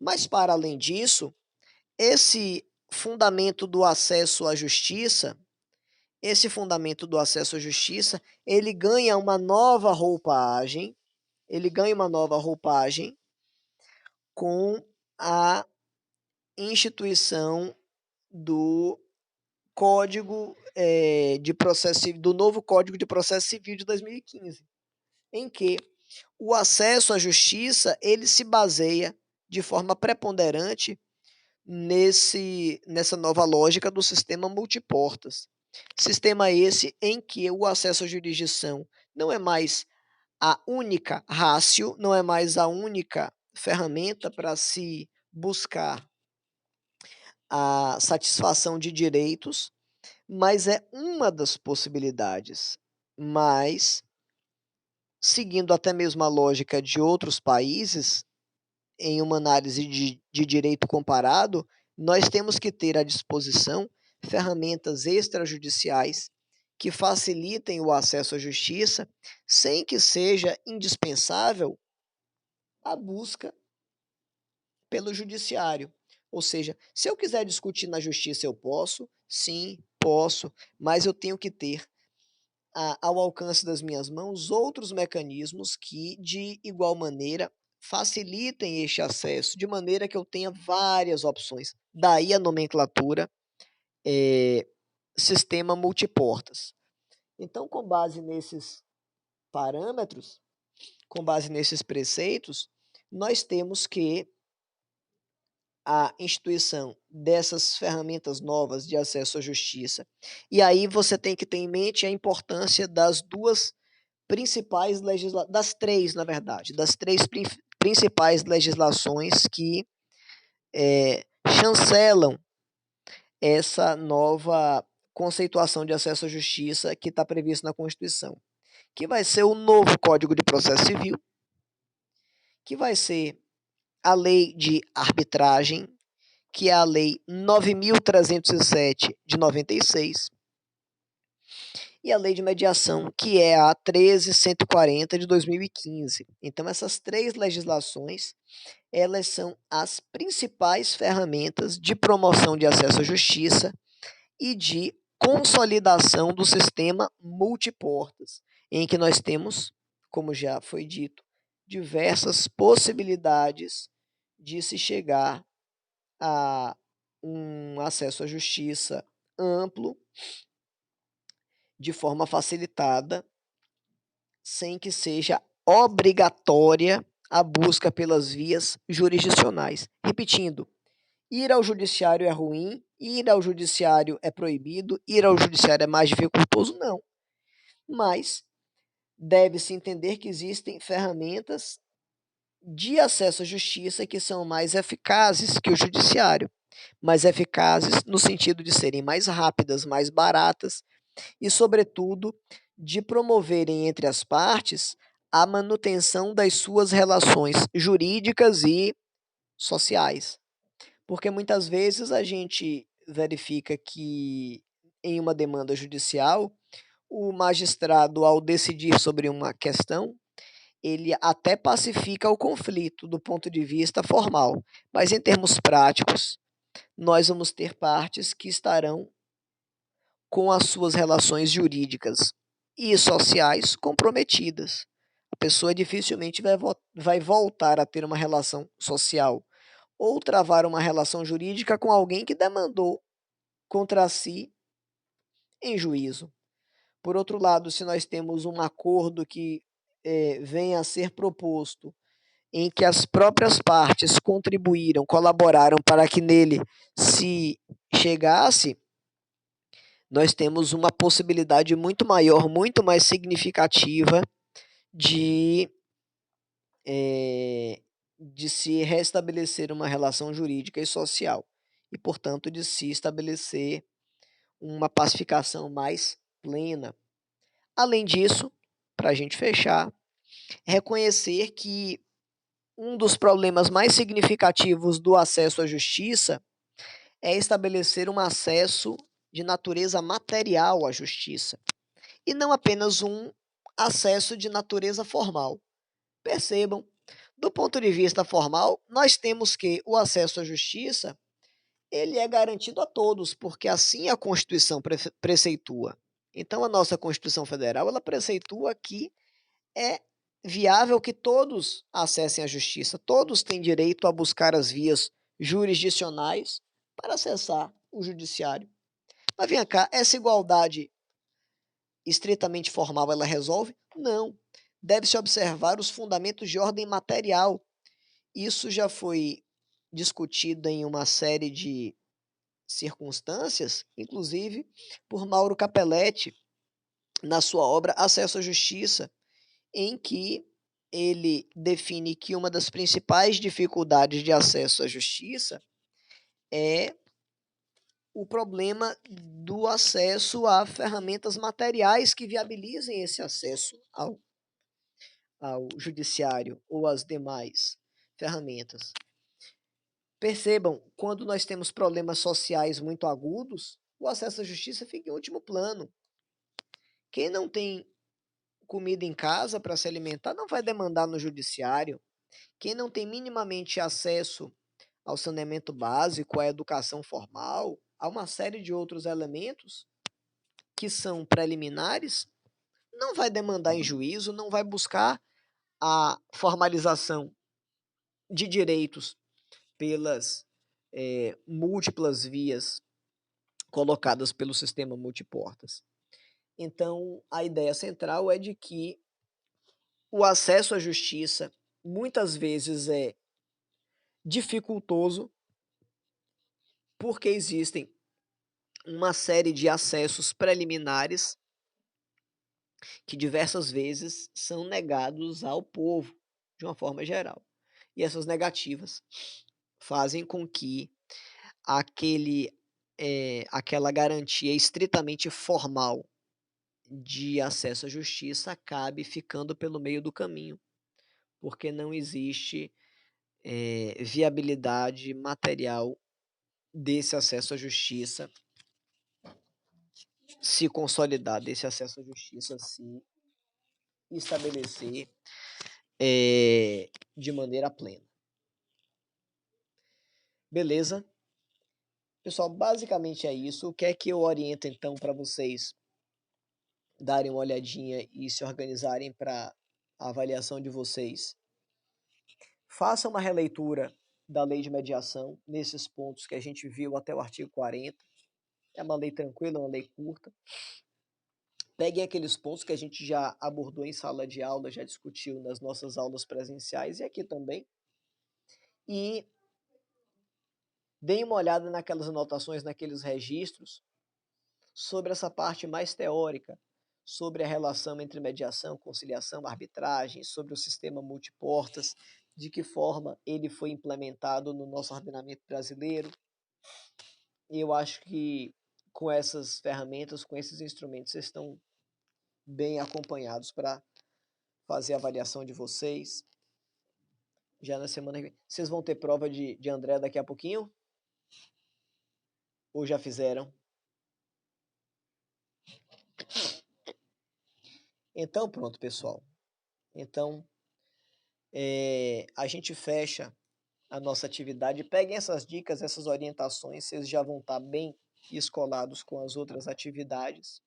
Mas, para além disso, esse fundamento do acesso à justiça, ele ganha uma nova roupagem, com a instituição do Código de Processo Civil, do novo Código de Processo Civil de 2015, em que o acesso à justiça ele se baseia de forma preponderante nessa nova lógica do sistema multiportas. Sistema esse em que o acesso à jurisdição não é mais a única ratio, não é mais a única ferramenta para se buscar a satisfação de direitos, mas é uma das possibilidades. Mas, seguindo até mesmo a lógica de outros países, em uma análise de direito comparado, nós temos que ter à disposição ferramentas extrajudiciais que facilitem o acesso à justiça, sem que seja indispensável a busca pelo judiciário. Ou seja, se eu quiser discutir na justiça, eu posso? Sim, posso, mas eu tenho que ter ao alcance das minhas mãos outros mecanismos que, de igual maneira, facilitem este acesso, de maneira que eu tenha várias opções. Daí a nomenclatura sistema multiportas. Então, com base nesses parâmetros, com base nesses preceitos, nós temos que a instituição dessas ferramentas novas de acesso à justiça. E aí você tem que ter em mente a importância das duas principais das três, na verdade, das três principais legislações que chancelam essa nova conceituação de acesso à justiça que está prevista na Constituição, que vai ser o novo Código de Processo Civil, que vai ser a Lei de Arbitragem, que é a Lei 9.307 de 96, e a Lei de Mediação, que é a 13.140 de 2015. Então, essas três legislações, elas são as principais ferramentas de promoção de acesso à justiça e de consolidação do sistema multiportas, em que nós temos, como já foi dito, diversas possibilidades de se chegar a um acesso à justiça amplo, de forma facilitada, sem que seja obrigatória a busca pelas vias jurisdicionais. Repetindo, ir ao judiciário é ruim, ir ao judiciário é proibido, ir ao judiciário é mais dificultoso? Não. Mas deve-se entender que existem ferramentas de acesso à justiça que são mais eficazes que o judiciário, mais eficazes no sentido de serem mais rápidas, mais baratas e, sobretudo, de promoverem entre as partes a manutenção das suas relações jurídicas e sociais. Porque muitas vezes a gente verifica que em uma demanda judicial, o magistrado, ao decidir sobre uma questão, ele até pacifica o conflito do ponto de vista formal, mas em termos práticos, nós vamos ter partes que estarão com as suas relações jurídicas e sociais comprometidas. A pessoa dificilmente vai voltar a ter uma relação social ou travar uma relação jurídica com alguém que demandou contra si em juízo. Por outro lado, se nós temos um acordo que venha a ser proposto, em que as próprias partes contribuíram, colaboraram para que nele se chegasse, nós temos uma possibilidade muito maior, muito mais significativa de, de se restabelecer uma relação jurídica e social e, portanto, de se estabelecer uma pacificação mais plena. Além disso, para a gente fechar, reconhecer que um dos problemas mais significativos do acesso à justiça é estabelecer um acesso de natureza material à justiça e não apenas um acesso de natureza formal. Percebam, do ponto de vista formal, nós temos que o acesso à justiça ele é garantido a todos, porque assim a Constituição preceitua. Então, a nossa Constituição Federal, ela preceitua que é viável que todos acessem a justiça, todos têm direito a buscar as vias jurisdicionais para acessar o judiciário. Mas vem cá, essa igualdade estritamente formal, ela resolve? Não. Deve-se observar os fundamentos de ordem material. Isso já foi discutido em uma série de circunstâncias, inclusive por Mauro Capelletti, na sua obra Acesso à Justiça, em que ele define que uma das principais dificuldades de acesso à justiça é o problema do acesso a ferramentas materiais que viabilizem esse acesso ao judiciário ou às demais ferramentas. Percebam, quando nós temos problemas sociais muito agudos, o acesso à justiça fica em último plano. Quem não tem comida em casa para se alimentar não vai demandar no judiciário. Quem não tem minimamente acesso ao saneamento básico, à educação formal, a uma série de outros elementos que são preliminares, não vai demandar em juízo, não vai buscar a formalização de direitos pelas múltiplas vias colocadas pelo sistema multiportas. Então, a ideia central é de que o acesso à justiça muitas vezes é dificultoso porque existem uma série de acessos preliminares que diversas vezes são negados ao povo, de uma forma geral. E essas negativas fazem com que aquela garantia estritamente formal de acesso à justiça acabe ficando pelo meio do caminho, porque não existe viabilidade material desse acesso à justiça se consolidar, desse acesso à justiça se estabelecer de maneira plena. Beleza? Pessoal, basicamente é isso. O que é que eu oriento então para vocês darem uma olhadinha e se organizarem para a avaliação de vocês? Faça uma releitura da lei de mediação nesses pontos que a gente viu até o artigo 40. É uma lei tranquila, uma lei curta. Peguem aqueles pontos que a gente já abordou em sala de aula, já discutiu nas nossas aulas presenciais e aqui também. E deem uma olhada naquelas anotações, naqueles registros, sobre essa parte mais teórica, sobre a relação entre mediação, conciliação, arbitragem, sobre o sistema multiportas, de que forma ele foi implementado no nosso ordenamento brasileiro. E eu acho que com essas ferramentas, com esses instrumentos, vocês estão bem acompanhados para fazer a avaliação de vocês. Já na semana que vem. Vocês vão ter prova de André daqui a pouquinho? Ou já fizeram? Então, pronto, pessoal. Então, a gente fecha a nossa atividade. Peguem essas dicas, essas orientações, vocês já vão estar bem escolados com as outras atividades,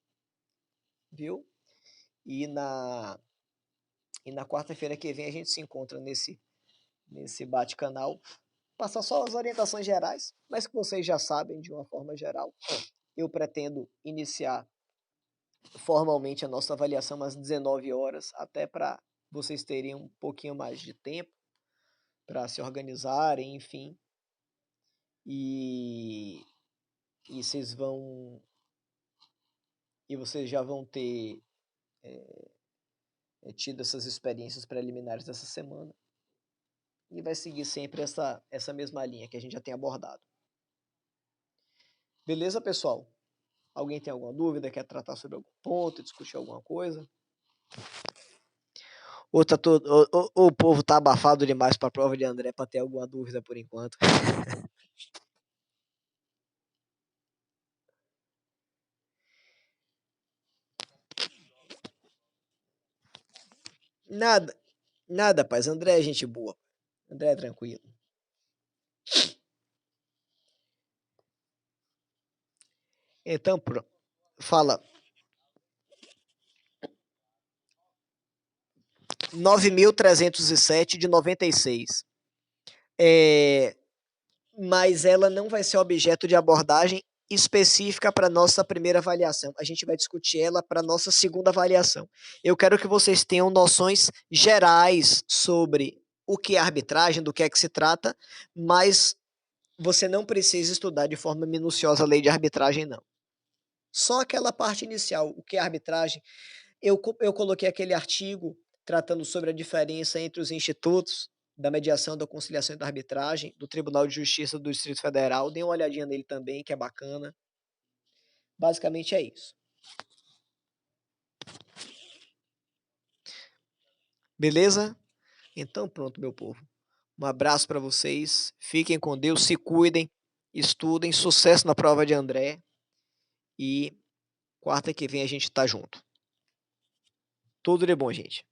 viu? E na quarta-feira que vem a gente se encontra nesse bate-canal. Passar só as orientações gerais, mas que vocês já sabem de uma forma geral. Eu pretendo iniciar formalmente a nossa avaliação às 19 horas, até para vocês terem um pouquinho mais de tempo para se organizarem, enfim. E vocês já vão ter tido essas experiências preliminares dessa semana. E vai seguir sempre essa mesma linha que a gente já tem abordado. Beleza, pessoal? Alguém tem alguma dúvida? Quer tratar sobre algum ponto, discutir alguma coisa? Ou o povo tá abafado demais para a prova de André para ter alguma dúvida por enquanto? Nada, paz. André é gente boa. André é tranquilo. Então, fala. 9.307 de 96. Mas ela não vai ser objeto de abordagem específica para nossa primeira avaliação. A gente vai discutir ela para nossa segunda avaliação. Eu quero que vocês tenham noções gerais sobre o que é arbitragem, do que é que se trata, mas você não precisa estudar de forma minuciosa a lei de arbitragem não. Só aquela parte inicial, o que é arbitragem, eu coloquei aquele artigo tratando sobre a diferença entre os institutos da mediação, da conciliação e da arbitragem, do Tribunal de Justiça do Distrito Federal, dê uma olhadinha nele também, que é bacana. Basicamente é isso. Beleza? Então pronto, meu povo. Um abraço para vocês, fiquem com Deus, se cuidem, estudem, sucesso na prova de André e quarta que vem a gente tá junto. Tudo de bom, gente.